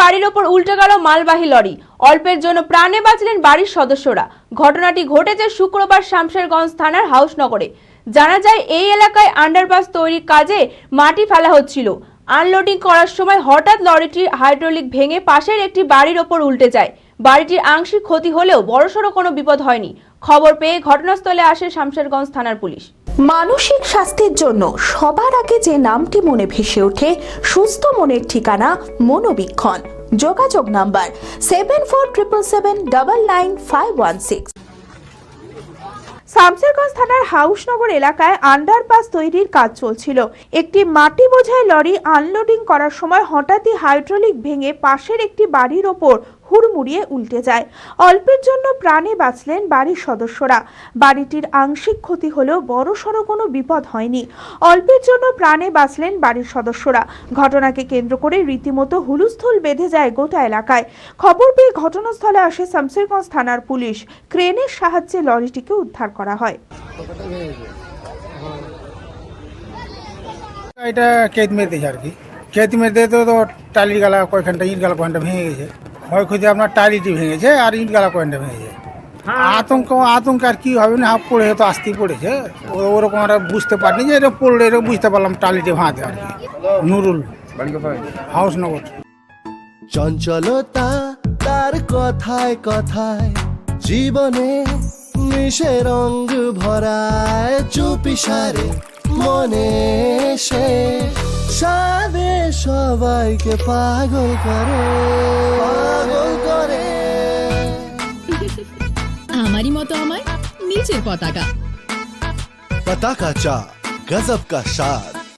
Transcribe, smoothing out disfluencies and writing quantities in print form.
বাড়ির ওপর উল্টে গেল মালবাহী লরি। অল্পের জন্য প্রাণে বাঁচলেন বাড়ির সদস্যরা। ঘটনাটি ঘটেছে শুক্রবার শামশেরগঞ্জ থানার হাউসনগরে। জানা যায়, এই এলাকায় আন্ডারপাস তৈরির কাজে মাটি ফেলা হচ্ছিল। আনলোডিং করার সময় হঠাৎ লরিটির হাইড্রোলিক ভেঙে পাশের একটি বাড়ির ওপর উল্টে যায়। বাড়িটির আংশিক ক্ষতি হলেও বড়সড় কোনো বিপদ হয়নি। খবর পেয়ে ঘটনাস্থলে আসে শামশেরগঞ্জ থানার পুলিশ। মানসিক স্বাস্থ্যের জন্য সবার আগে যে নামটি মনে ভেসে ওঠে, সুস্থ মনের ঠিকানা মনোবীক্ষণ। যোগাযোগ নাম্বার 7477799516। শামশেরগঞ্জ থানার হাউসনগর এলাকায় আন্ডারপাস তৈরির কাজ চলছিল। একটি মাটি বোঝাই লরি আনলোডিং করার সময় হঠাৎই হাইড্রোলিক ভেঙে পাশের একটি বাড়ির ওপর হুড়মুড়িয়ে উল্টে যায়। অল্পের জন্য প্রাণে বাঁচলেন বাড়ির সদস্যরা। বাড়িটির আংশিক ক্ষতি হলেও বড়সড় কোনো বিপদ হয়নি। অল্পের জন্য প্রাণে বাঁচলেন বাড়ির সদস্যরা। ঘটনাকে কেন্দ্র করে রীতিমতো হুলস্থুল বেঁধে যায় গোটা এলাকায়। খবর পেয়ে ঘটনাস্থলে আসে শামশেরগঞ্জ থানার পুলিশ। ক্রেনের সাহায্যে লরিটিকে উদ্ধার করা হয়। এটা ক্ষেত মেরেছে আর কি। ক্ষেত মেরতে তো টালির গালা কয়েকখানটা, ইট গালা কয়েকটা ভেঙে গেছে। ক্ষয়ক্ষতি আপনার টালিটি ভেঙেছে আর ইট গালা কয়েকটা ভেঙেছে। আতঙ্ক আর কি হবে না, পড়ে তো আসতেই পড়েছে। ওরকম আর বুঝতে পারিনি যে এটা পড়লে, এটা বুঝতে পারলাম টালিটি ভাঙাতে আর কি। নুরুল, হাউসনগর। চঞ্চলতা তার কথায় কথায় জীবনে মিশে রঙ ভরায়, চুপি সারে মনে সে সাদে সবাইকে পাগল করে, পাগল করে। আমারই মতো আমার নিচের পতাকা। पताका चा गजब का स्वाद।